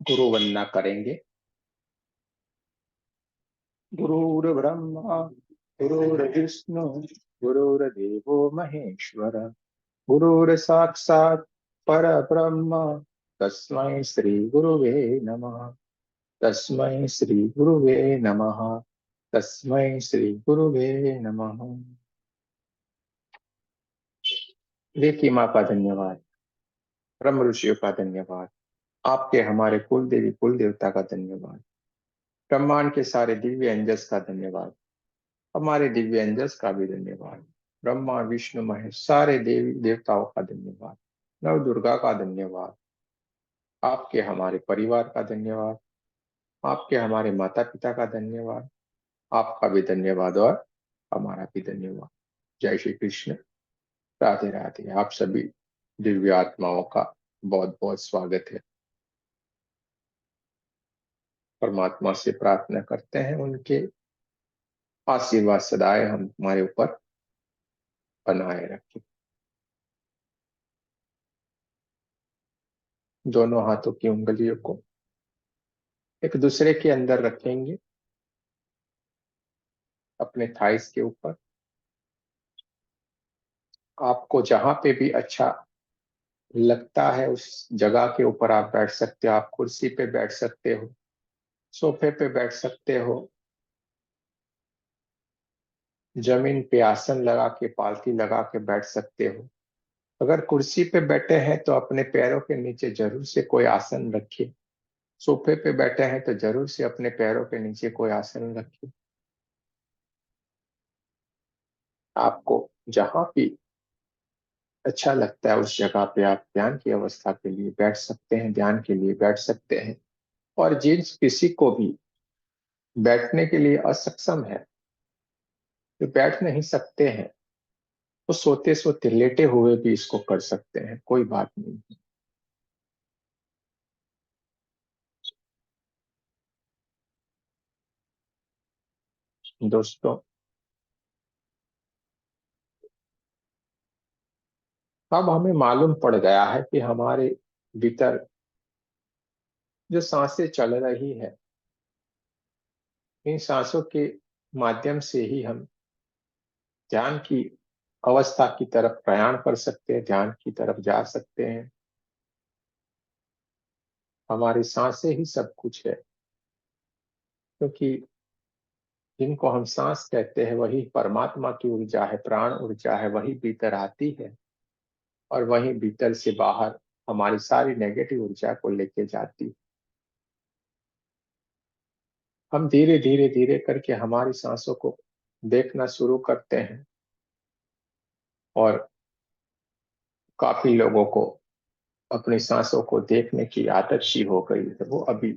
गुरु वंदना करेंगे। गुरुर्ब्रह्मा गुरुर्विष्णु गुरुर्देवो महेश्वर गुरुर्साक्षात् परब्रह्म तस्मै श्री गुरुवे नमः। तस्मै श्री गुरुवे नमः। तस्मै श्री गुरुवे नमः। देखिए माँ का धन्यवाद, ब्रह्म ऋषियों का धन्यवाद, आपके हमारे कुल देवी कुल देवता का धन्यवाद, ब्रह्मांड के सारे दिव्य अंजस का धन्यवाद, हमारे दिव्य अंजस का भी धन्यवाद, ब्रह्मा विष्णु महेश सारे देवी देवताओं का धन्यवाद, नव दुर्गा का धन्यवाद, आपके हमारे परिवार का धन्यवाद, आपके हमारे माता पिता का धन्यवाद, आपका भी धन्यवाद और हमारा भी धन्यवाद। जय श्री कृष्ण, राधे राधे। आप सभी दिव्य आत्माओं का बहुत बहुत स्वागत है। परमात्मा से प्रार्थना करते हैं उनके आशीर्वाद सदाए हम हमारे ऊपर बनाए रखें। दोनों हाथों की उंगलियों को एक दूसरे के अंदर रखेंगे, अपने थाइस के ऊपर। आपको जहां पे भी अच्छा लगता है उस जगह के ऊपर आप बैठ सकते हो। आप कुर्सी पे बैठ सकते हो, सोफे पे बैठ सकते हो, जमीन पे आसन लगा के पालथी लगा के बैठ सकते हो। अगर कुर्सी पे बैठे हैं तो अपने पैरों के नीचे जरूर से कोई आसन रखिए। सोफे पे बैठे हैं तो जरूर से अपने पैरों के नीचे कोई आसन रखिए। आपको जहां भी अच्छा लगता है उस जगह पे आप ध्यान की अवस्था के लिए बैठ सकते हैं, ध्यान के लिए बैठ सकते हैं। और जिस किसी को भी बैठने के लिए असक्षम है, जो बैठ नहीं सकते हैं, वो सोते सोते लेटे हुए भी इसको कर सकते हैं, कोई बात नहीं। दोस्तों, अब हमें मालूम पड़ गया है कि हमारे भीतर जो सांसें चल रही है, इन सांसों के माध्यम से ही हम ध्यान की अवस्था की तरफ प्रयाण कर सकते हैं, ध्यान की तरफ जा सकते हैं। हमारी सांसें ही सब कुछ है, क्योंकि जिनको हम सांस कहते हैं वही परमात्मा की ऊर्जा है, प्राण ऊर्जा है, वही भीतर आती है और वही भीतर से बाहर हमारी सारी नेगेटिव ऊर्जा को लेके जाती है। हम धीरे धीरे धीरे करके हमारी सांसों को देखना शुरू करते हैं और काफी लोगों को अपनी सांसों को देखने की आदत सी हो गई है। वो अभी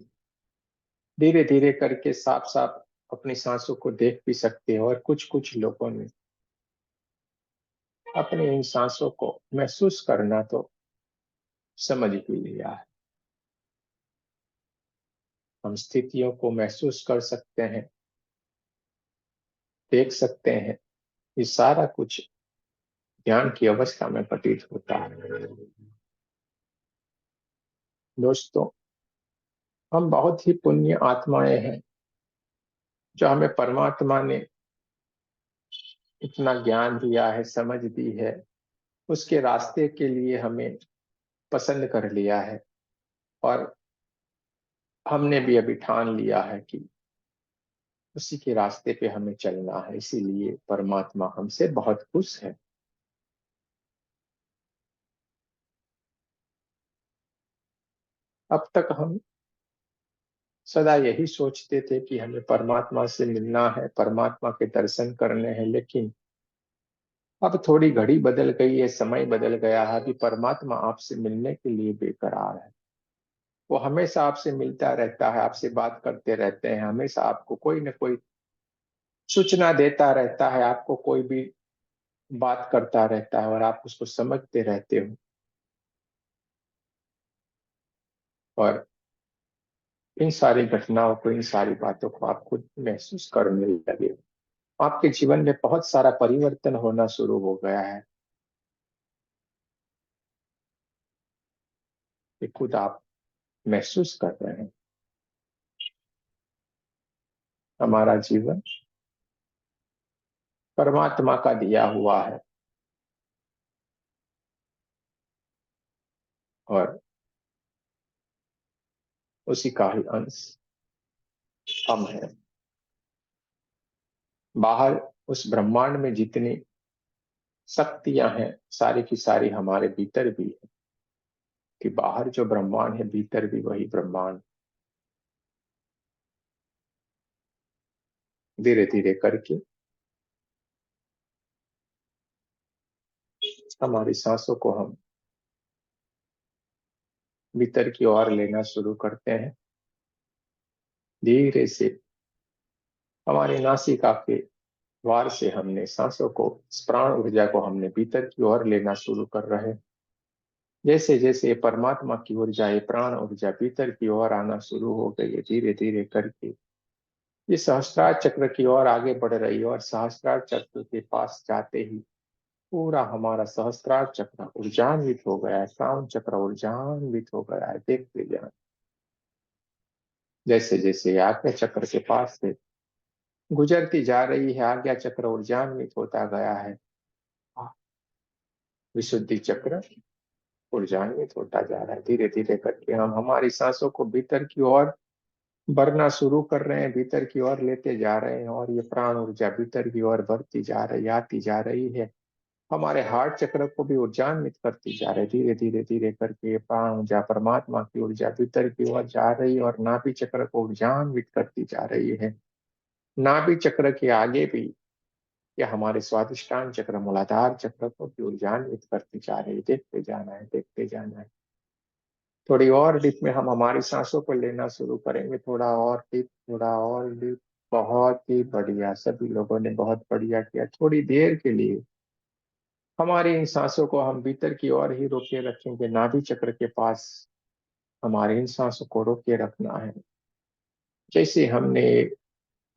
धीरे धीरे करके साफ साफ अपनी सांसों को देख भी सकते हैं और कुछ कुछ लोगों ने अपनी इन सांसों को महसूस करना तो समझ ही लिया है। हम स्थितियों को महसूस कर सकते हैं, देख सकते हैं। ये सारा कुछ ध्यान की अवस्था में प्रतीत होता है। दोस्तों, हम बहुत ही पुण्य आत्माएं हैं, जो हमें परमात्मा ने इतना ज्ञान दिया है, समझ दी है, उसके रास्ते के लिए हमें पसंद कर लिया है। और हमने भी अभी ठान लिया है कि उसी के रास्ते पे हमें चलना है, इसीलिए परमात्मा हमसे बहुत खुश है। अब तक हम सदा यही सोचते थे कि हमें परमात्मा से मिलना है, परमात्मा के दर्शन करने हैं, लेकिन अब थोड़ी घड़ी बदल गई है, समय बदल गया है। अभी परमात्मा आपसे मिलने के लिए बेकरार है। वो हमेशा आपसे मिलता रहता है, आपसे बात करते रहते हैं, हमेशा आपको कोई न कोई सूचना देता रहता है, आपको कोई भी बात करता रहता है और आप उसको समझते रहते हो और इन सारी घटनाओं को, इन सारी बातों को आप खुद महसूस करने लगे। आपके जीवन में बहुत सारा परिवर्तन होना शुरू हो गया है कि खुद आप महसूस कर रहे हैं। हमारा जीवन परमात्मा का दिया हुआ है और उसी का ही अंश हम है। बाहर उस ब्रह्मांड में जितनी शक्तियां हैं, सारी की सारी हमारे भीतर भी है। कि बाहर जो ब्रह्मांड है, भीतर भी वही ब्रह्मांड। धीरे धीरे करके हमारी सांसों को हम भीतर की ओर लेना शुरू करते हैं। धीरे से हमारी नासिका के द्वार से हमने सांसों को, इस प्राण ऊर्जा को हमने भीतर की ओर लेना शुरू कर रहे हैं। जैसे जैसे ये परमात्मा की ऊर्जा, ये प्राण ऊर्जा भीतर की ओर आना शुरू हो गई है, धीरे धीरे करके ये सहस्त्रार चक्र की ओर आगे बढ़ रही है। और सहस्त्रार चक्र के पास जाते ही पूरा हमारा सहस्त्रार चक्र ऊर्जान्वित हो गया है, प्राण चक्र ऊर्जान्वित हो गया है। देखते जाए जैसे जैसे आज्ञा चक्र के पास से गुजरती जा रही है, आज्ञा चक्र ऊर्जान्वित होता गया है। विशुद्धि चक्र ऊर्जान्वित होता जा रहा है। धीरे धीरे करके हम हमारी सांसों को भीतर की ओर बढ़ना शुरू कर रहे हैं, भीतर की ओर लेते जा रहे हैं। और ये प्राण ऊर्जा भीतर की ओर बढ़ती जा रही, आती जा रही है। हमारे हार्ट चक्र को भी ऊर्जान्वित करती जा रही है। धीरे धीरे धीरे करके ये प्राण ऊर्जा, परमात्मा की ऊर्जा भीतर की ओर जा रही है और नाभि चक्र को ऊर्जान्वित करती जा रही है। नाभि चक्र के आगे भी यह हमारे स्वादिष्टान चक्र, मूलाधार चक्र को भी ऊर्जान्वित करती जा रही है। देखते जाना है, देखते जाना है। थोड़ी और डीप में हम हमारी सांसों को लेना शुरू करेंगे, थोड़ा और डीप, थोड़ा और डीप। बहुत ही बढ़िया, सभी लोगों ने बहुत बढ़िया किया। थोड़ी देर के लिए हमारी इन सांसों को हम भीतर की ओर ही रोके रखेंगे, नाभि चक्र के पास हमारी इन सांसों को रोके रखना है। जैसे हमने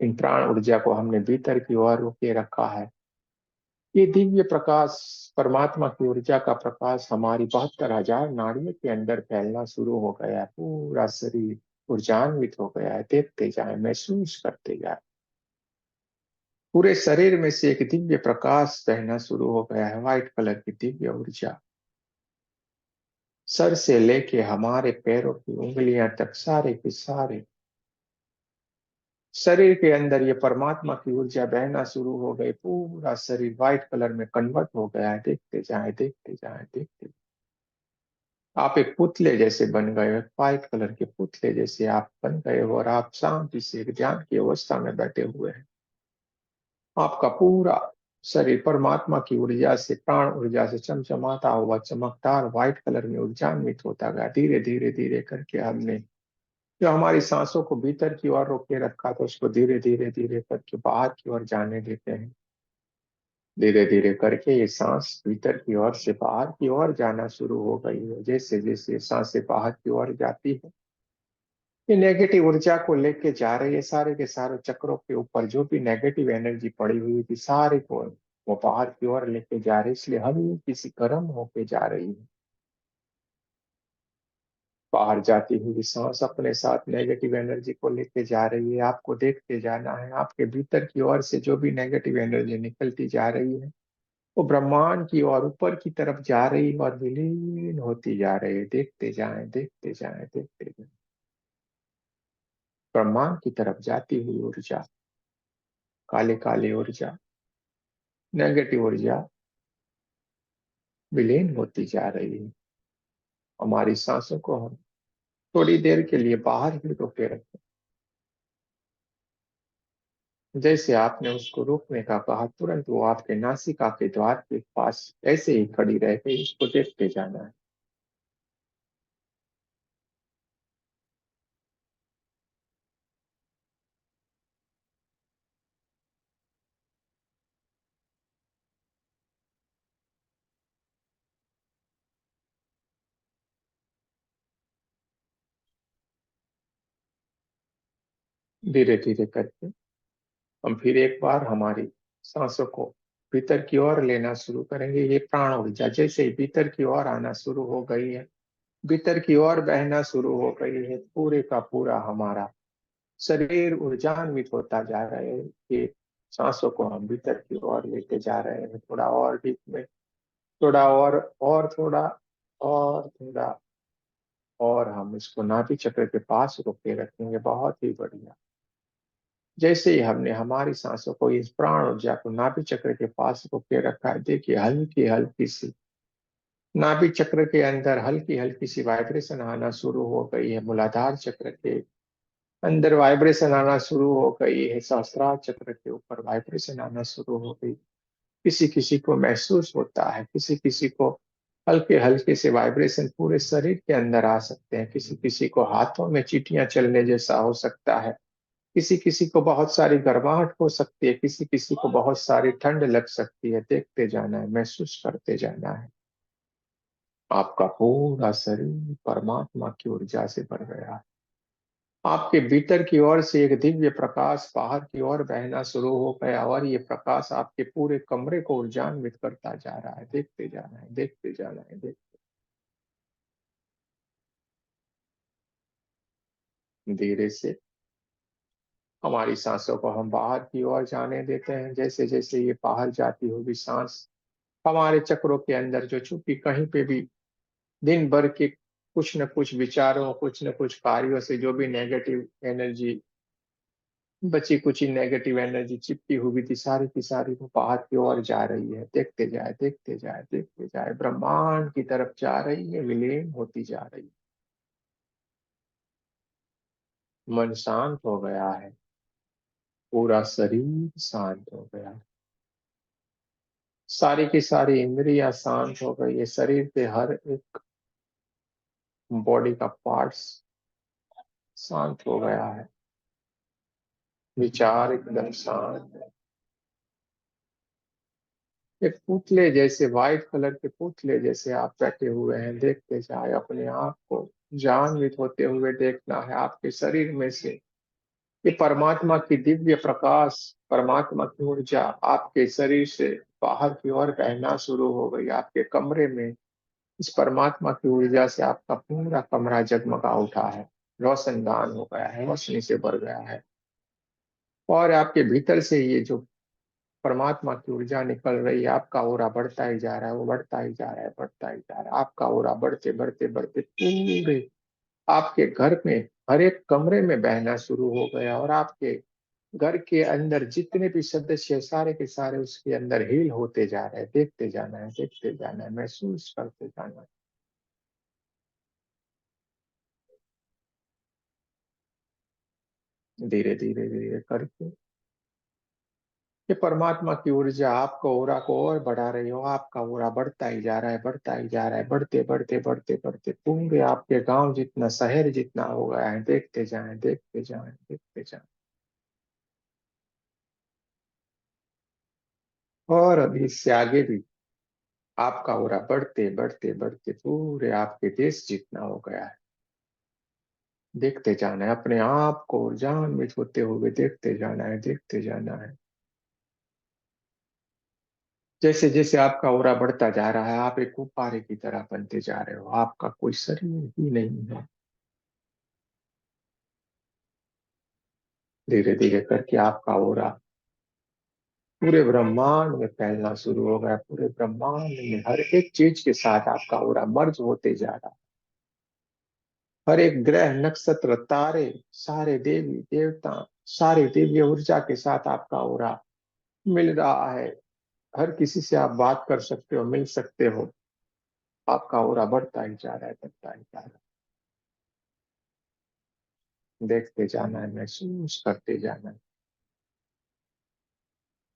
इन प्राण ऊर्जा को हमने भीतर की ओर रोके रखा है, ये दिव्य प्रकाश, परमात्मा की ऊर्जा का प्रकाश हमारी 72,000 नाड़ियों के अंदर फैलना शुरू हो गया है। पूरा शरीर ऊर्जान्वित हो गया है। देखते जाए, महसूस करते जाए। पूरे शरीर में से एक दिव्य प्रकाश बहना शुरू हो गया है, व्हाइट कलर की दिव्य ऊर्जा। सर से लेके हमारे पैरों की उंगलियां तक, सारे के सारे शरीर के अंदर ये परमात्मा की ऊर्जा बहना शुरू हो गई। पूरा शरीर व्हाइट कलर में कन्वर्ट हो गया है। देखते जाए, देखते जाए, देखते। आप एक पुतले जैसे बन गए हो, व्हाइट कलर के पुतले जैसे आप बन गए हो और आप शांति से एक ध्यान की अवस्था में बैठे हुए हैं। आपका पूरा शरीर परमात्मा की ऊर्जा से, प्राण ऊर्जा से चमचमाता हुआ, चमकदार व्हाइट कलर में ऊर्जान्वित होता गया। धीरे धीरे धीरे करके हमने जो हमारी सांसों को भीतर की ओर रोके रखा था, उसको धीरे धीरे धीरे करके बाहर की ओर जाने देते हैं। धीरे धीरे करके ये सांस भीतर की ओर से बाहर की ओर जाना शुरू हो गई है। जैसे जैसे सांसें बाहर की ओर जाती है, ये नेगेटिव ऊर्जा को लेके जा रही है। सारे के सारे चक्रों के ऊपर जो भी नेगेटिव एनर्जी पड़ी हुई थी, सारे को वो बाहर की ओर लेके जा रही है। इसलिए हम किसी गर्म होके जा रही है। बाहर जाती हुई सांस अपने साथ नेगेटिव एनर्जी को लेके जा रही है। आपको देखते जाना है, आपके भीतर की ओर से जो भी नेगेटिव एनर्जी निकलती जा रही है, वो ब्रह्मांड की ओर ऊपर की तरफ जा रही है और विलीन होती जा रही है। देखते जाएं, देखते जाएं, देखते जाएं। ब्रह्मांड की तरफ जाती हुई ऊर्जा, काले काले ऊर्जा, नेगेटिव ऊर्जा विलीन होती जा रही है। हमारी सांसों को हम थोड़ी देर के लिए बाहर ही रोके रखें। जैसे आपने उसको रोकने का कहा, तुरंत वो आपके नासिका के द्वार के पास ऐसे ही खड़ी रह गई। उसको देखते जाना है। धीरे धीरे करके हम फिर एक बार हमारी सांसों को भीतर की ओर लेना शुरू करेंगे। ये प्राण ऊर्जा जैसे ही भीतर की ओर आना शुरू हो गई है, भीतर की ओर बहना शुरू हो गई है। पूरे का पूरा हमारा शरीर ऊर्जान्वित होता जा रहा है कि सांसों को हम भीतर की ओर लेते जा रहे हैं, थोड़ा और डीप में, थोड़ा और थोड़ा और थोड़ा, और हम इसको नाभि चक्र के पास रोके रखेंगे। बहुत ही बढ़िया। जैसे ही हमने हमारी सांसों को, इस प्राण ऊर्जा को नाभि चक्र के पास रोके रखा है, देखिए हल्की हल्की सी नाभि चक्र के अंदर हल्की हल्की सी वाइब्रेशन आना शुरू हो गई है। मूलाधार चक्र के अंदर वाइब्रेशन आना शुरू हो गई है। सहस्त्रार चक्र के ऊपर वाइब्रेशन आना शुरू हो गई। किसी किसी को महसूस होता है, किसी किसी को हल्के हल्के से वाइब्रेशन पूरे शरीर के अंदर आ सकते हैं। किसी किसी को हाथों में चींटियां चलने जैसा हो सकता है। किसी किसी को बहुत सारी गर्माहट हो सकती है। किसी किसी को बहुत सारी ठंड लग सकती है। देखते जाना है, महसूस करते जाना है। आपका पूरा शरीर परमात्मा की ऊर्जा से भर गया है। आपके भीतर की ओर से एक दिव्य प्रकाश बाहर की ओर बहना शुरू हो गया, और ये प्रकाश आपके पूरे कमरे को ऊर्जान्वित करता जा रहा है। देखते जाना है, देखते जाना है, धीरे से हमारी सांसों को हम बाहर की ओर जाने देते हैं। जैसे जैसे ये बाहर जाती होगी सांस, हमारे चक्रों के अंदर जो चूंकि कहीं पे भी दिन भर के कुछ न कुछ विचारों, कुछ न कुछ कार्यों से जो भी नेगेटिव एनर्जी बची कुची नेगेटिव एनर्जी चिपकी हुई थी, सारी की सारी वो बाहर की ओर जा रही है। देखते जाए, देखते जाए, देखते जाए, ब्रह्मांड की तरफ जा रही है, विलीन होती जा रही है। मन शांत हो गया है, पूरा शरीर शांत हो गया है, सारी की सारी इंद्रियां शांत हो गई है। शरीर के हर एक बॉडी का पार्ट्स शांत हो गया है। विचार एकदम शांत है। एक पुतले जैसे, व्हाइट कलर के पुतले जैसे आप बैठे हुए हैं। देखते जाए, अपने आप को जागृत होते हुए देखना है। आपके शरीर में से ये परमात्मा की दिव्य प्रकाश, परमात्मा की ऊर्जा आपके शरीर से बाहर की ओर बहना शुरू हो गई। आपके कमरे में इस परमात्मा की ऊर्जा से आपका पूरा कमरा जगमगा उठा है, रोशनदान हो गया है, रोशनी से भर गया है। और आपके भीतर से ये जो परमात्मा की ऊर्जा निकल रही है, आपका ओरा बढ़ता ही जा रहा है, वो बढ़ता ही जा रहा है, बढ़ता ही जा रहा है। आपका ओरा बढ़ते बढ़ते बढ़ते पूरे आपके घर में हर एक कमरे में बहना शुरू हो गया, और आपके घर के अंदर जितने भी सदस्य हैं, सारे के सारे उसके अंदर हील होते जा रहे हैं। देखते जाना है, देखते जाना है, महसूस करते जाना है। धीरे धीरे धीरे करके ये परमात्मा की ऊर्जा आपको ओरा को और बढ़ा रही हो। आपका ओरा बढ़ता ही जा रहा है, बढ़ता ही जा रहा है, बढ़ते बढ़ते बढ़ते बढ़ते पूरे आपके गांव जितना, शहर जितना हो गया है। देखते जाएं, देखते जाएं, देखते जाएं। और अभी इससे आगे भी आपका ओरा बढ़ते बढ़ते बढ़ते पूरे आपके देश जितना हो गया है। देखते जाना है, अपने आप को ऊर्जान्वित होते हुए देखते जाना है, देखते जाना है। जैसे जैसे आपका ओरा बढ़ता जा रहा है, आप एक गुब्बारे की तरह बनते जा रहे हो। आपका कोई शरीर ही नहीं है। धीरे धीरे करके आपका ओरा पूरे ब्रह्मांड में फैलना शुरू हो गया। पूरे ब्रह्मांड में हर एक चीज के साथ आपका ओरा मर्ज होते जा रहा है। हर एक ग्रह, नक्षत्र, तारे, सारे देवी देवता, सारे दिव्य ऊर्जा के साथ आपका ओरा मिल रहा है। हर किसी से आप बात कर सकते हो, मिल सकते हो। आपका ओरा बढ़ता ही जा रहा है, बढ़ता ही जा रहा है। देखते जाना है, महसूस करते जाना है।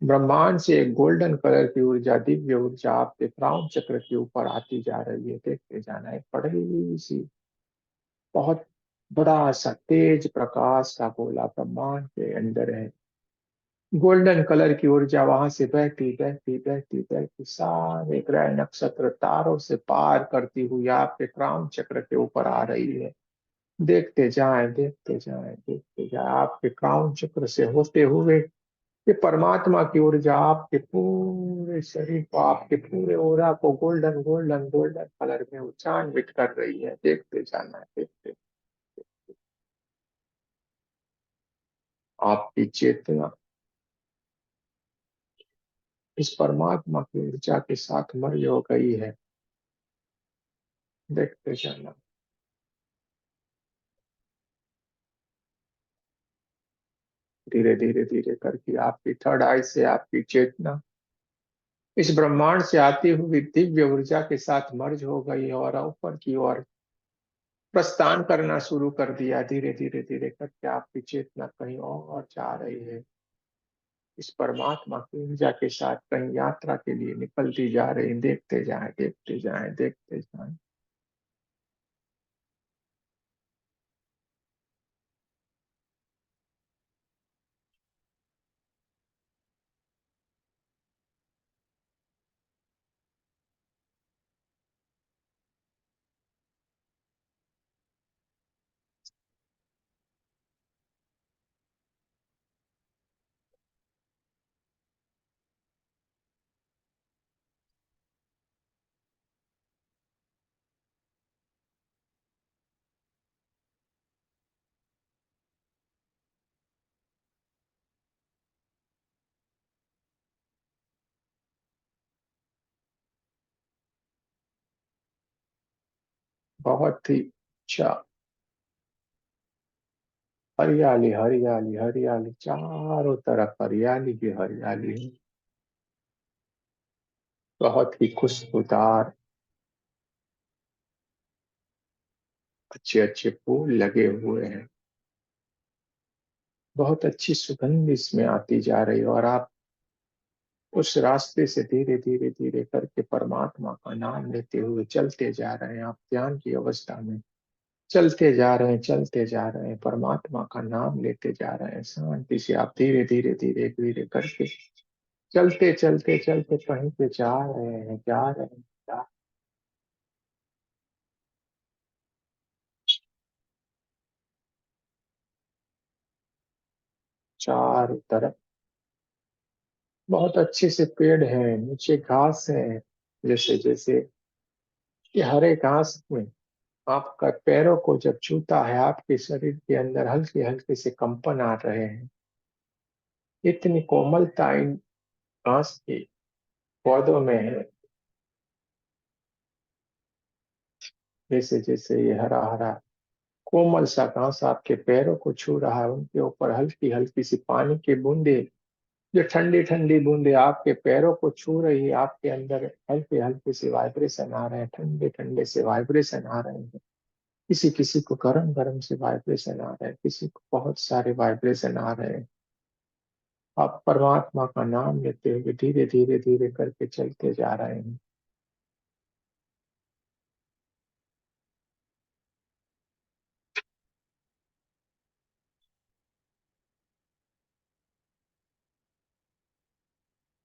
ब्रह्मांड से एक गोल्डन कलर की ऊर्जा, दिव्य ऊर्जा आपके क्राउन चक्र के ऊपर आती जा रही है। देखते जाना है। बड़ी सी, बहुत बड़ा सा तेज प्रकाश का गोला ब्रह्मांड के अंदर है। गोल्डन कलर की ऊर्जा वहां से बहती बहती बहती बहती सारे ग्रह, नक्षत्र, तारों से पार करती हुई आपके क्राउन चक्र के ऊपर आ रही है। देखते जाएं, देखते जाएं, देखते जाएं। आपके क्राउन चक्र से होते हुए ये परमात्मा की ऊर्जा आपके पूरे शरीर को, आपके पूरे ओरा को गोल्डन गोल्डन गोल्डन कलर में उच्चान्वित कर रही है। देखते जाना है, देखते। आपकी चेतना इस परमात्मा की ऊर्जा के साथ मर्ज हो गई है। देखते जाना। धीरे धीरे धीरे करके आपकी थर्ड आई से आपकी चेतना इस ब्रह्मांड से आती हुई दिव्य ऊर्जा के साथ मर्ज हो गई है और ऊपर की ओर प्रस्थान करना शुरू कर दिया। धीरे धीरे धीरे करके आपकी चेतना कहीं और जा रही है। इस परमात्मा की ऊर्जा के साथ कहीं यात्रा के लिए निकलती जा रही। देखते जाएं, देखते जाएं, देखते जाएं। बहुत ही अच्छा। हरियाली हरियाली हरियाली, चारों तरफ हरियाली की हरियाली है। बहुत ही खुशबूदार अच्छे अच्छे फूल लगे हुए हैं। बहुत अच्छी सुगंध इसमें आती जा रही है और आप उस रास्ते से धीरे धीरे धीरे करके परमात्मा का नाम लेते हुए चलते जा रहे हैं। आप ध्यान की अवस्था में चलते जा रहे हैं, चलते जा रहे हैं, परमात्मा का नाम लेते जा रहे हैं। शांति से आप धीरे धीरे धीरे धीरे करके चलते चलते चलते कहीं पे जा रहे हैं, जा रहे हैं, चारों तरफ बहुत अच्छे से पेड़ है, नीचे घास है। जैसे जैसे ये हरे घास में आपका पैरों को जब छूता है, आपके शरीर के अंदर हल्के हल्के से कंपन आ रहे हैं। इतनी कोमलता इन घास के पौधों में है। जैसे जैसे ये हरा हरा कोमल सा घास आपके पैरों को छू रहा है, उनके ऊपर हल्की हल्की सी पानी की बूंदे, जो ठंडी ठंडी बूंदे आपके पैरों को छू रही है। आपके अंदर हल्के हल्के से वाइब्रेशन आ रहे हैं, ठंडे ठंडे से वाइब्रेशन आ रहे हैं। किसी किसी को गरम गरम से वाइब्रेशन आ रहे हैं, किसी को बहुत सारे वाइब्रेशन आ रहे हैं। आप परमात्मा का नाम लेते हुए धीरे धीरे धीरे करके चलते जा रहे हैं।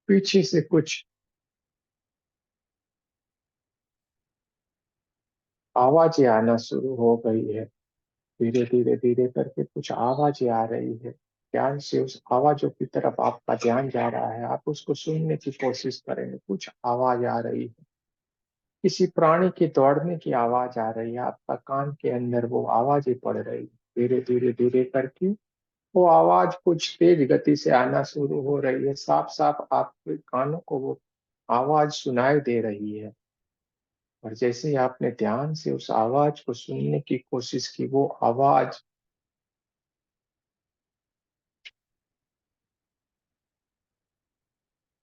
पीछे से कुछ आवाजें आना शुरू हो गई है। धीरे धीरे धीरे करके कुछ आवाजें आ रही है। ध्यान से उस आवाजों की तरफ आपका ध्यान जा रहा है। आप उसको सुनने की कोशिश करेंगे। कुछ आवाज आ रही है, किसी प्राणी के दौड़ने की आवाज आ रही है। आपका कान के अंदर वो आवाजें पड़ रही है। धीरे धीरे धीरे करके वो आवाज कुछ तेज गति से आना शुरू हो रही है। साफ साफ आपके कानों को वो आवाज सुनाई दे रही है। और जैसे ही आपने ध्यान से उस आवाज को सुनने की कोशिश की, वो आवाज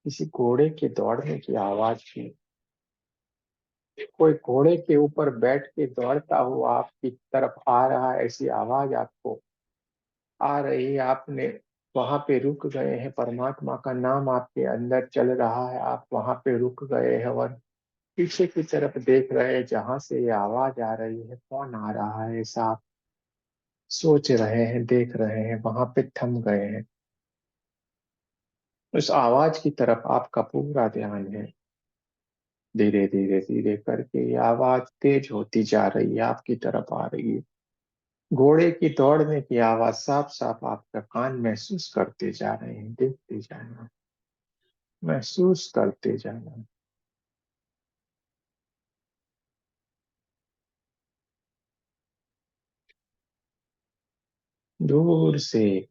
किसी घोड़े के दौड़ने की आवाज थी। कोई घोड़े के ऊपर बैठ के दौड़ता हुआ आपकी तरफ आ रहा है, ऐसी आवाज आपको आ रही है। आपने वहां पे रुक गए हैं, परमात्मा का नाम आपके अंदर चल रहा है, आप वहां पे रुक गए हैं और पीछे की तरफ देख रहे हैं जहां से ये आवाज आ रही है। कौन आ रहा है ऐसा आप सोच रहे हैं, देख रहे हैं, वहां पे थम गए हैं। उस आवाज की तरफ आपका पूरा ध्यान है। धीरे धीरे धीरे करके ये आवाज तेज होती जा रही है, आपकी तरफ आ रही है। घोड़े की दौड़ने की आवाज साफ साफ आपका कान महसूस करते जा रहे हैं, देखते जाना, महसूस करते जाना। दूर से,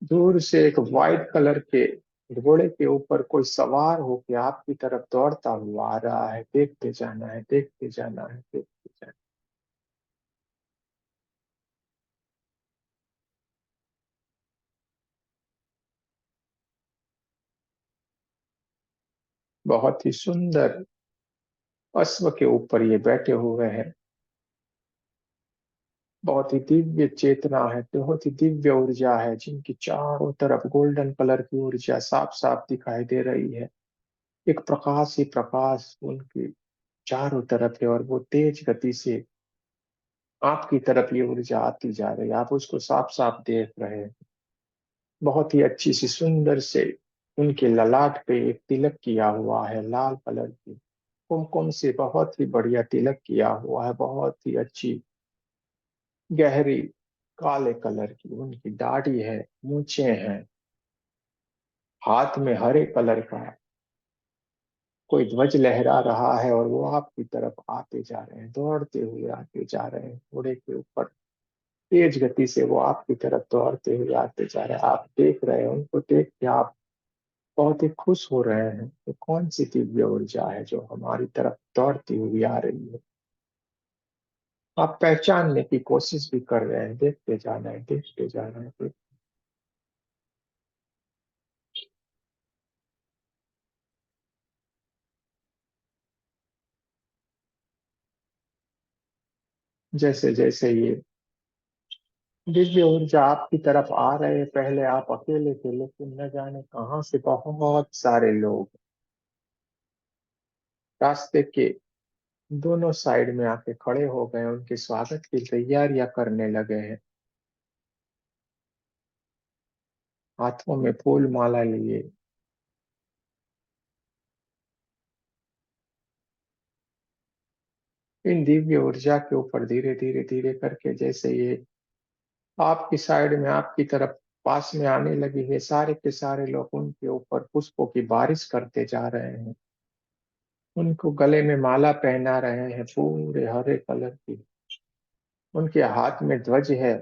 दूर से एक व्हाइट कलर के घोड़े के ऊपर कोई सवार होके आपकी तरफ दौड़ता हुआ आ रहा है, देखते जाना है, देखते जाना है, देखते जाना। बहुत ही सुंदर अश्व के ऊपर ये बैठे हुए हैं। बहुत ही दिव्य चेतना है, बहुत ही दिव्य ऊर्जा है, जिनकी चारों तरफ गोल्डन कलर की ऊर्जा साफ साफ दिखाई दे रही है। एक प्रकाश ही प्रकाश उनकी चारों तरफ है, और वो तेज गति से आपकी तरफ ये ऊर्जा आती जा रही है, आप उसको साफ साफ देख रहे हैं। बहुत ही अच्छी सी सुंदर से उनके ललाट पे एक तिलक किया हुआ है, लाल कलर की कुमकुम से बहुत ही बढ़िया तिलक किया हुआ है, बहुत ही अच्छी गहरी काले कलर की उनकी दाढ़ी है, मूछें हैं, हाथ में हरे कलर का कोई ध्वज लहरा रहा है, और वो आपकी तरफ आते जा रहे हैं, दौड़ते हुए आते जा रहे हैं घोड़े के ऊपर। तेज गति से वो आपकी तरफ दौड़ते हुए आते जा रहे हैं, आप देख रहे हैं, उनको देख के आप बहुत ही खुश हो रहे हैं। तो कौन सी दिव्य ऊर्जा है जो हमारी तरफ दौड़ती हुई आ रही है? आप पहचानने की कोशिश भी कर रहे हैं, देखते जाना है, देखते जाना है। जैसे जैसे ये दिव्य ऊर्जा आपकी तरफ आ रहे हैं, पहले आप अकेले थे, लेकिन न जाने कहां से बहुत सारे लोग रास्ते के दोनों साइड में आके खड़े हो गए, उनके स्वागत की तैयारियां करने लगे हैं, हाथों में फूल माला लिए। इन दिव्य ऊर्जा के ऊपर धीरे धीरे धीरे करके जैसे ये आपकी साइड में आपकी तरफ पास में आने लगी है, सारे के सारे लोग उनके ऊपर पुष्पों की बारिश करते जा रहे हैं, उनको गले में माला पहना रहे हैं पूरे हरे कलर की, उनके हाथ में ध्वज है,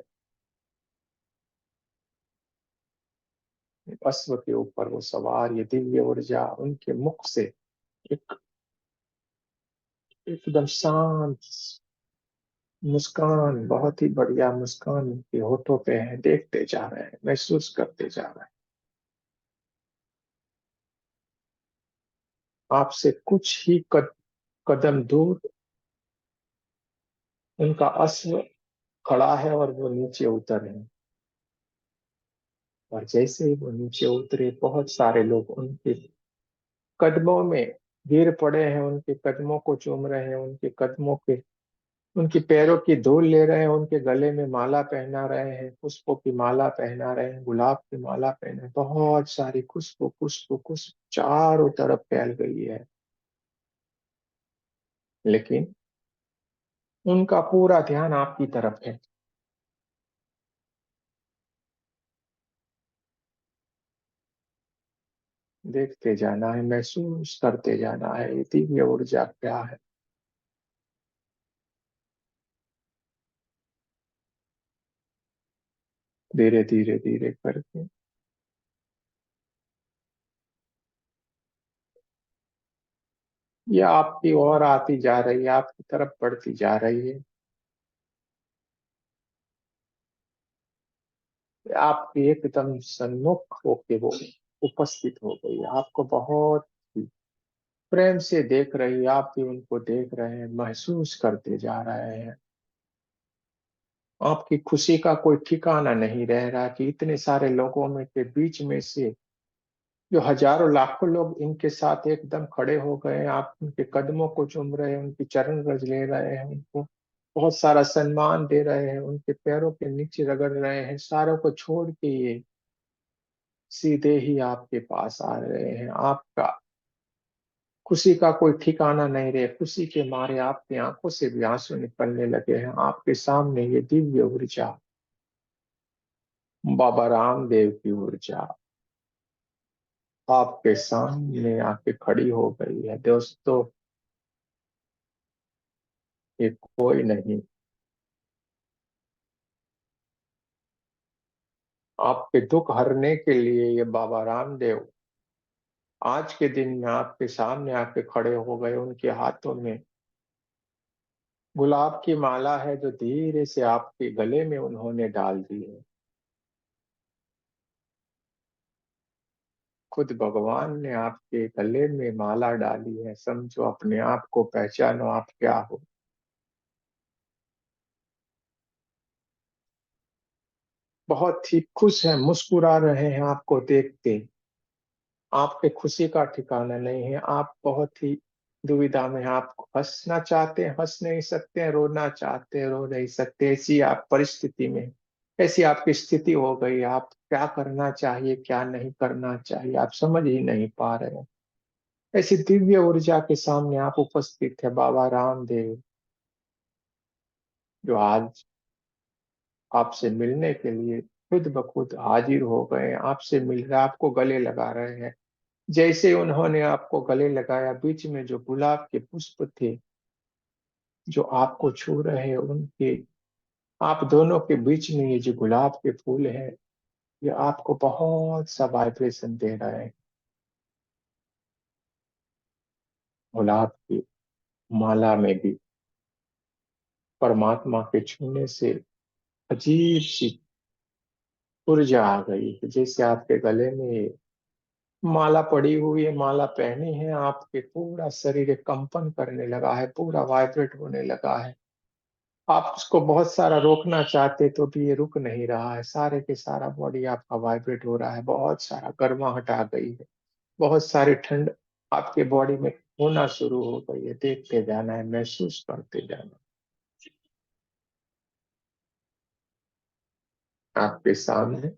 अश्व के ऊपर वो सवार, ये दिव्य ऊर्जा उनके मुख से एक एकदम शांत मुस्कान, बहुत ही बढ़िया मुस्कान उनके होठों पे है, देखते जा रहे हैं, महसूस करते जा रहे हैं। आपसे कुछ ही कदम दूर उनका अश्व खड़ा है, और वो नीचे उतर है, और जैसे ही वो नीचे उतरे बहुत सारे लोग उनके कदमों में गिर पड़े हैं, उनके कदमों को चूम रहे हैं, उनके कदमों के उनके पैरों की धूल ले रहे हैं, उनके गले में माला पहना रहे हैं, पुष्पों की माला पहना रहे हैं, गुलाब की माला पहने, बहुत सारी खुशबू खुशबू खुशबू चारों तरफ फैल गई है। लेकिन उनका पूरा ध्यान आपकी तरफ है, देखते जाना है, महसूस करते जाना है, ये दिव्य ऊर्जा क्या है। धीरे धीरे धीरे करके ये आपकी ओर आती जा रही है, आपकी तरफ बढ़ती जा रही है, आपके एकदम सन्मुख होके वो उपस्थित हो गई, आपको बहुत ही प्रेम से देख रही है, आप भी उनको देख रहे हैं, महसूस करते जा रहे हैं। आपकी खुशी का कोई ठिकाना नहीं रह रहा कि इतने सारे लोगों में के बीच में से जो हजारों लाखों लोग इनके साथ एकदम खड़े हो गए हैं, आप उनके कदमों को चूम रहे हैं, उनकी चरण रज ले रहे हैं, उनको बहुत सारा सम्मान दे रहे हैं, उनके पैरों के नीचे रगड़ रहे हैं, सारों को छोड़ के ये सीधे ही आपके पास आ रहे हैं। आपका खुशी का कोई ठिकाना नहीं रहे, खुशी के मारे आपकी आंखों से भी आंसू निकलने लगे हैं। आपके सामने ये दिव्य ऊर्जा, बाबा रामदेव की ऊर्जा आपके सामने आके खड़ी हो गई है। दोस्तों, ये कोई नहीं, आपके दुख हरने के लिए ये बाबा रामदेव आज के दिन में आपके सामने आके खड़े हो गए। उनके हाथों में गुलाब की माला है जो धीरे से आपके गले में उन्होंने डाल दी है। खुद भगवान ने आपके गले में माला डाली है। समझो, अपने आप को पहचानो, आप क्या हो। बहुत ही खुश हैं, मुस्कुरा रहे हैं आपको देखते। आपके खुशी का ठिकाना नहीं है। आप बहुत ही दुविधा में हैं। आप हंसना चाहते हैं, हंस नहीं सकते हैं, रोना चाहते हैं, रो नहीं सकते। ऐसी आप परिस्थिति में, ऐसी आपकी स्थिति हो गई। आप क्या करना चाहिए, क्या नहीं करना चाहिए, आप समझ ही नहीं पा रहे हैं। ऐसी दिव्य ऊर्जा के सामने आप उपस्थित है, बाबा रामदेव, जो आज आपसे मिलने के लिए खुद ब खुद हाजिर हो गए हैं। आपसे मिल रहे, आपको गले लगा रहे हैं। जैसे उन्होंने आपको गले लगाया, बीच में जो गुलाब के पुष्प थे जो आपको छू रहे हैं, उनके आप दोनों के बीच में ये जो गुलाब के फूल है, ये आपको बहुत सा वाइब्रेशन दे रहे हैं। गुलाब की माला में भी परमात्मा के छूने से अजीब सी ऊर्जा आ गई है। जैसे आपके गले में माला पड़ी हुई है, माला पहनी है, आपके पूरा शरीर एक कंपन करने लगा है, पूरा वाइब्रेट होने लगा है। आप उसको बहुत सारा रोकना चाहते तो भी ये रुक नहीं रहा है। सारे के सारा बॉडी आपका वाइब्रेट हो रहा है। बहुत सारा गर्माहट आ गई है, बहुत सारी ठंड आपके बॉडी में होना शुरू हो गई है। देखते जाना है, महसूस करते जाना है। आपके सामने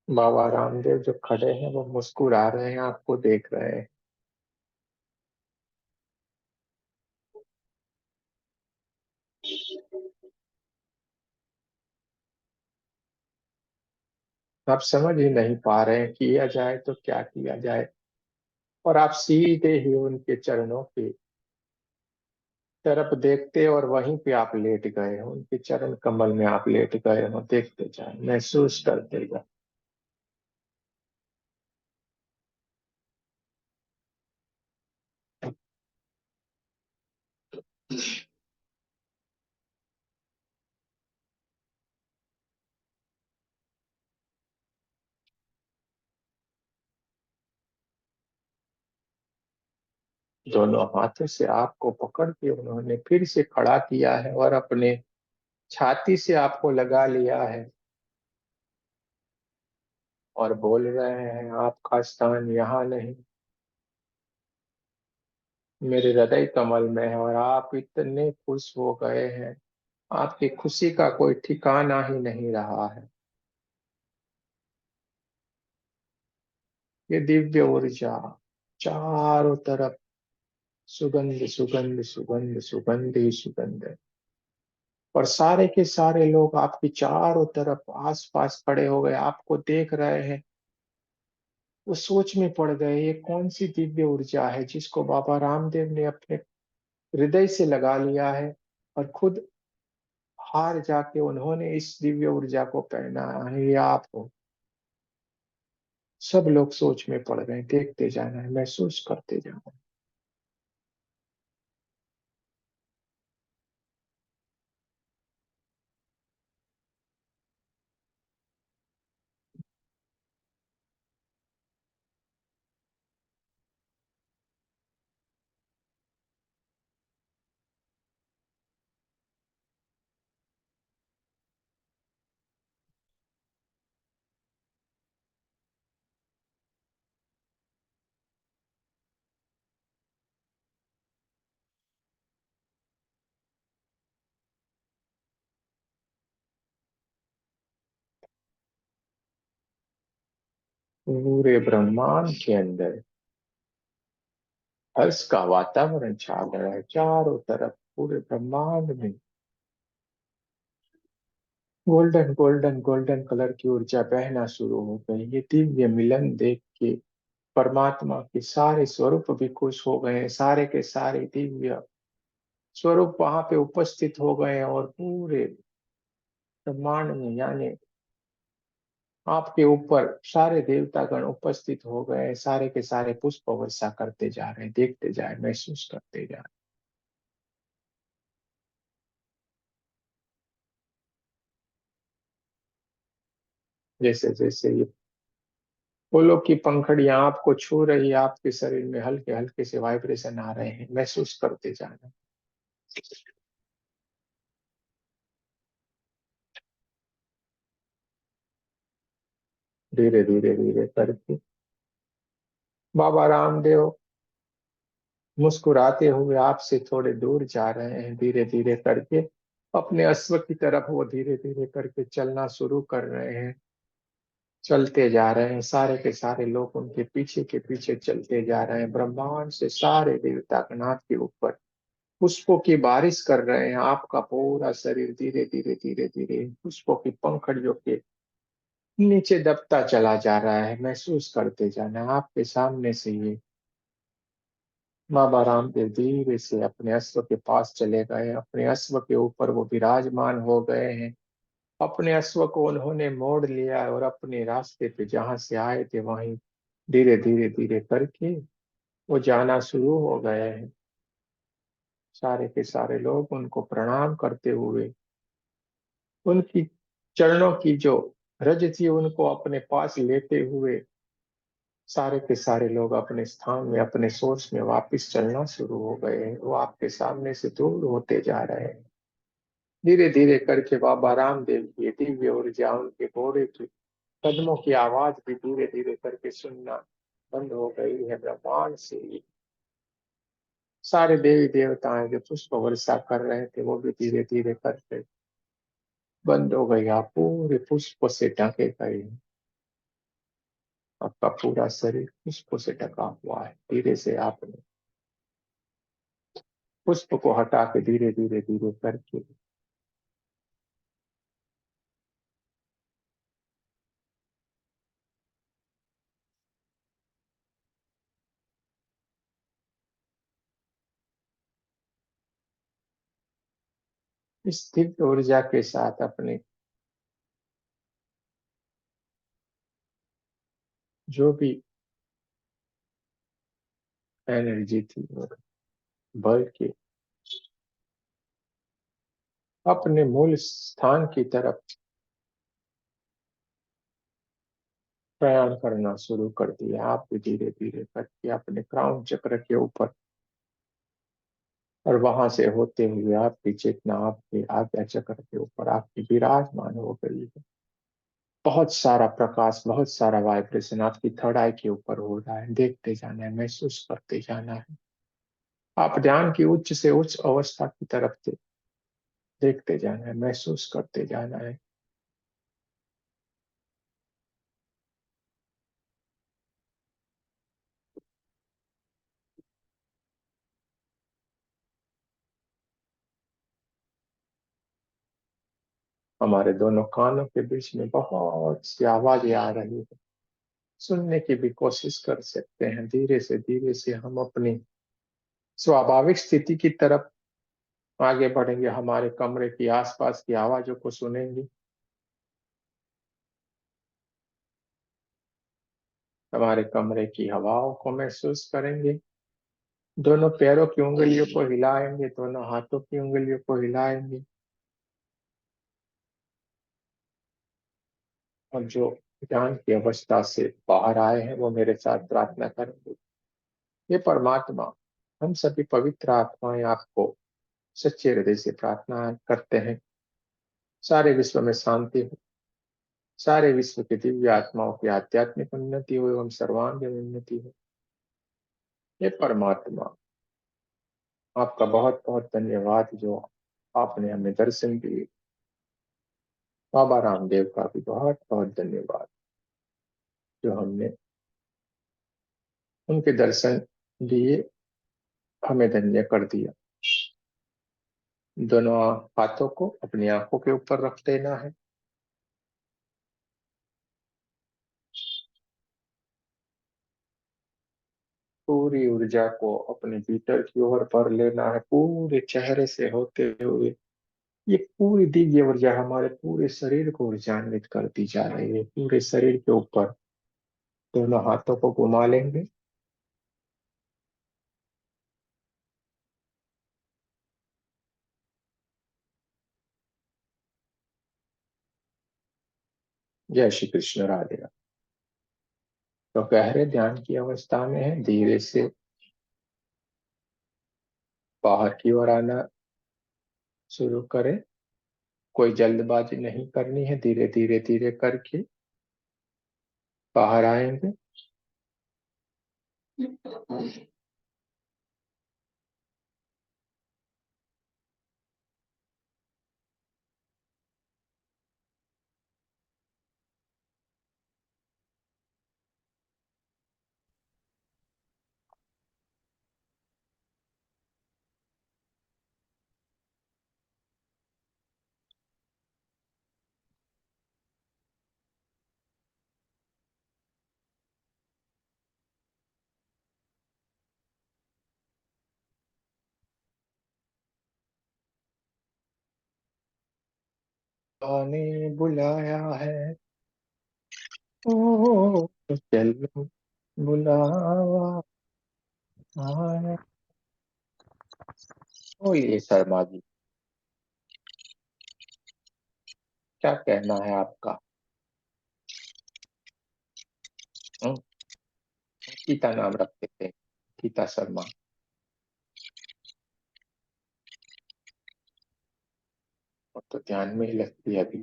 बाबा रामदेव जो खड़े हैं, वो मुस्कुरा रहे हैं, आपको देख रहे हैं। आप समझ ही नहीं पा रहे हैं किया जाए तो क्या किया जाए। और आप सीधे ही उनके चरणों की तरफ देखते और वहीं पे आप लेट गए हो, उनके चरण कमल में आप लेट गए हो। देखते जाए, महसूस करते जाए। दोनों हाथों से आपको पकड़ के उन्होंने फिर से खड़ा किया है और अपने छाती से आपको लगा लिया है और बोल रहे हैं, आपका स्थान यहाँ नहीं, मेरे हृदय कमल में है। और आप इतने खुश हो गए हैं, आपकी खुशी का कोई ठिकाना ही नहीं रहा है। ये दिव्य ऊर्जा चारों तरफ सुगंध सुगंध सुगंध सुगंध ही सुगंध है। और सारे के सारे लोग आपकी चारों तरफ आस पास खड़े हो गए, आपको देख रहे हैं। वो सोच में पड़ गए, ये कौन सी दिव्य ऊर्जा है जिसको बाबा रामदेव ने अपने हृदय से लगा लिया है, और खुद हार जाके उन्होंने इस दिव्य ऊर्जा को पहना है। ये आप हो। सब लोग सोच में पड़ गए। देखते जाना है, महसूस करते जाना है। पूरे ब्रह्मांड के अंदर हर्ष का वातावरण छा गया है। चारों तरफ पूरे ब्रह्मांड में गोल्डन गोल्डन गोल्डन कलर की ऊर्जा बहना शुरू हो गई। ये दिव्य मिलन देख के परमात्मा के सारे स्वरूप भी खुश हो गए हैं। सारे के सारे दिव्य स्वरूप वहां पे उपस्थित हो गए हैं और पूरे ब्रह्मांड में यानी आपके ऊपर सारे देवतागण उपस्थित हो गए हैं। सारे के सारे पुष्प वर्षा करते जा रहे हैं, देखते जा रहे हैं, महसूस करते जा रहे हैं। जैसे जैसे ये फूलों की पंखड़ियां आपको छू रही है, आपके शरीर में हल्के हल्के से वाइब्रेशन आ रहे हैं, महसूस करते जाना। धीरे धीरे धीरे करके बाबा रामदेव मुस्कुराते हुए आपसे थोड़े दूर जा रहे हैं। धीरे धीरे करके अपने अश्व की तरफ वो धीरे धीरे करके चलना शुरू कर रहे हैं। चलते जा रहे हैं, सारे के सारे लोग उनके पीछे के पीछे चलते जा रहे हैं। ब्रह्मांड से सारे देवता गणात के ऊपर पुष्पों की बारिश कर रहे हैं। आपका पूरा शरीर धीरे धीरे धीरे धीरे पुष्पों की पंखड़ियों के नीचे दबता चला जा रहा है। महसूस करते जाना आपके सामने से ये बाबा रामदेव धीरे से अपने अश्व के पास चले गए। अपने अश्व के ऊपर वो विराजमान हो गए हैं। अपने अश्व को उन्होंने मोड़ लिया और अपने रास्ते पे जहां से आए थे वहीं धीरे धीरे धीरे करके वो जाना शुरू हो गए हैं। सारे के सारे लोग उनको प्रणाम करते हुए उनकी चरणों की जो रज थी उनको अपने पास लेते हुए सारे के सारे लोग अपने स्थान में अपने सोर्स में वापस चलना शुरू हो गए हैं। वो आपके सामने से दूर होते जा रहे हैं। धीरे धीरे करके बाबा रामदेव की दिव्य ऊर्जा उनके घोड़े की कदमों की आवाज भी धीरे धीरे करके सुनना बंद हो गई है। ब्रह्मांड से ही सारे देवी देवताएं जो पुष्प वर्षा कर रहे थे वो भी धीरे धीरे करके बंद हो गई। आप पूरे पुष्प से ढके गए हैं। आपका पूरा शरीर पुष्प से ढका हुआ है। धीरे से आपने पुष्प को हटा के धीरे धीरे धीरे करके इस दिव्य ऊर्जा के साथ अपने जो भी एनर्जी थी और बल के अपने मूल स्थान की तरफ प्रयाण करना शुरू कर दिया। आप भी धीरे धीरे करके अपने क्राउन चक्र के ऊपर और वहां से होते हुए आपकी चेतना आपके आज्ञा चक्र के ऊपर आपकी विराजमान हो गई है। बहुत सारा प्रकाश, बहुत सारा वाइब्रेशन आपकी थर्ड आई के ऊपर हो रहा है। देखते जाना है, महसूस करते जाना है। आप ध्यान की उच्च से उच्च अवस्था की तरफ से देखते जाना है, महसूस करते जाना है। हमारे दोनों कानों के बीच में बहुत सी आवाजें आ रही है। सुनने की भी कोशिश कर सकते हैं। धीरे से हम अपनी स्वाभाविक स्थिति की तरफ आगे बढ़ेंगे। हमारे कमरे की आसपास की आवाजों को सुनेंगे। हमारे कमरे की हवाओं को महसूस करेंगे। दोनों पैरों की उंगलियों को हिलाएंगे, दोनों हाथों की उंगलियों को हिलाएंगे। और जो ध्यान की अवस्था से बाहर आए हैं वो मेरे साथ प्रार्थना करेंगे। ये परमात्मा, हम सभी पवित्र आत्माएं आपको सच्चे हृदय से प्रार्थना करते हैं। सारे विश्व में शांति हो, सारे विश्व के दिव्य आत्माओं की आध्यात्मिक उन्नति हो एवं सर्वांगीण उन्नति हो। ये परमात्मा, आपका बहुत बहुत धन्यवाद जो आपने हमें दर्शन दिए। बाबा रामदेव का भी बहुत बहुत धन्यवाद जो हमने उनके दर्शन दिए, हमें धन्य कर दिया। दोनों हाथों को अपनी आंखों के ऊपर रख देना है। पूरी ऊर्जा को अपने भीतर की ओर भर लेना है, पूरे चेहरे से होते हुए। ये पूरी दिव्य ऊर्जा हमारे पूरे शरीर को ऊर्जान्वित करती जा रही है। पूरे शरीर के ऊपर दोनों हाथों को घुमा लेंगे। जय श्री कृष्ण, राधे राधे। तो गहरे ध्यान की अवस्था में है, धीरे से बाहर की ओर आना शुरू करें। कोई जल्दबाजी नहीं करनी है, धीरे धीरे धीरे करके बाहर आएंगे। ने बुलाया है, ओ चल बुलावा आया। बोलिए शर्मा जी, क्या कहना है आपका? हम्म, गीता नाम रखते थे, गीता शर्मा। और तो ध्यान में ही लगती है अभी।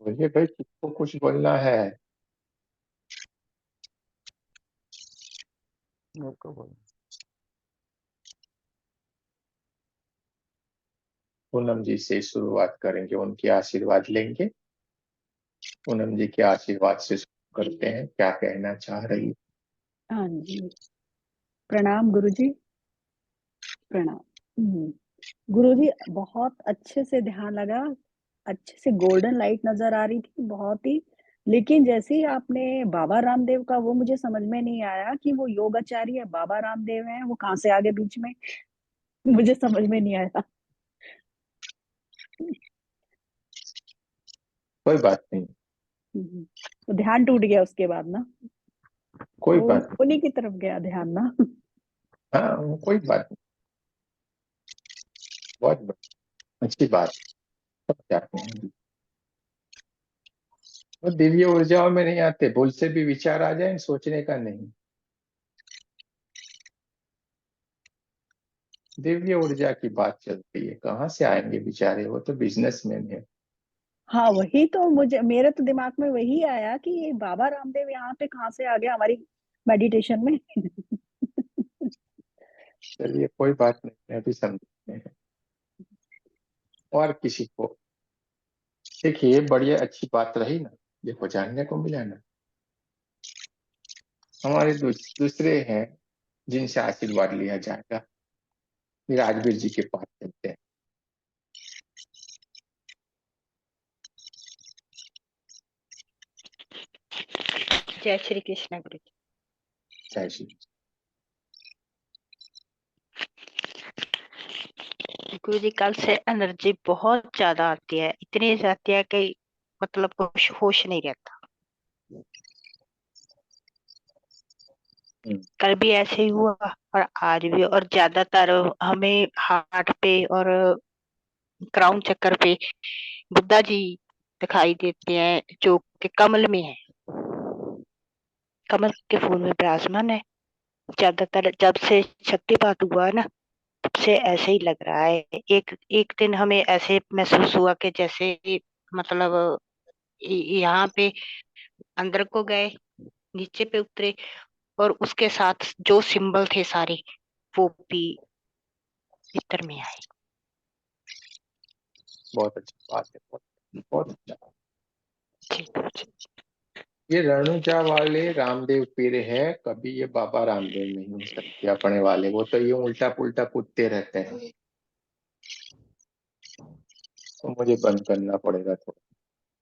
बोलिए भाई, किसको कुछ बोलना है? मेरे को बोलो। पूनम जी से शुरुआत करेंगे, उनके आशीर्वाद लेंगे। पूनम जी के आशीर्वाद से शुरू करते हैं, क्या कहना चाह रही? हाँ जी, प्रणाम गुरुजी। प्रणाम। गुरुजी, बहुत अच्छे से ध्यान लगा, अच्छे से गोल्डन लाइट नजर आ रही थी, बहुत ही। लेकिन जैसे ही आपने बाबा रामदेव का, वो मुझे समझ में नहीं आया कि वो योगाचार्य बाबा रामदेव हैं, वो कहाँ से आगे बीच में। मुझे समझ में नहीं आया। कोई बात नहीं। तो ध्यान टूट गया उसके बाद ना, कोई वो बात नहीं। उन्हीं की तरफ गया ध्यान ना। हाँ, कोई बात नहीं। बहुत अच्छी बात। सब चाहते हैं वो दिव्य ऊर्जाओं में नहीं आते, भूल से भी विचार आ जाए, सोचने का नहीं। दिव्य ऊर्जा की बात चल रही है, कहाँ से आएंगे बेचारे, वो तो बिजनेसमैन है। हाँ, वही तो मुझे, मेरे तो दिमाग में वही आया कि ये बाबा रामदेव यहाँ पे कहाँ से आ गया हमारी मेडिटेशन में। चलिए कोई बात नहीं, मैं भी समझते हैं। और किसी को देखिए, बढ़िया अच्छी बात रही ना। देखो, जानने को मिला ना। हमारे दूसरे हैं जिनसे आशीर्वाद लिया जाएगा। फिर राजवीर जी के पास चलते हैं। जय श्री कृष्ण गुरु जी। जय श्री। गुरु जी, कल से एनर्जी बहुत ज्यादा आती है, इतनी जाती है कि मतलब कुछ होश नहीं रहता। कल भी ऐसे ही हुआ और आज भी, और ज्यादातर हमें हार्ट पे और क्राउन चक्कर पे बुद्धा जी दिखाई देते हैं, जो कि कमल में है, कमल के फूल में विराजमान है। ज्यादातर जब से शक्तिपात हुआ है ना, तब से ऐसे ही लग रहा है। एक एक दिन हमें ऐसे महसूस हुआ कि जैसे मतलब यहाँ पे अंदर को गए, नीचे पे उतरे, और उसके साथ जो सिंबल थे सारे, वो भी भीतर में आए। बहुत अच्छी बात है, बहुत बहुत अच्छा। जी गुरुजी। ये रणुजा वाले रामदेव पीर है, कभी ये बाबा रामदेव नहीं हो सकते अपने वाले, वो तो ये उल्टा पुल्टा कूदते रहते हैं, तो मुझे बंद करना पड़ेगा थोड़ा।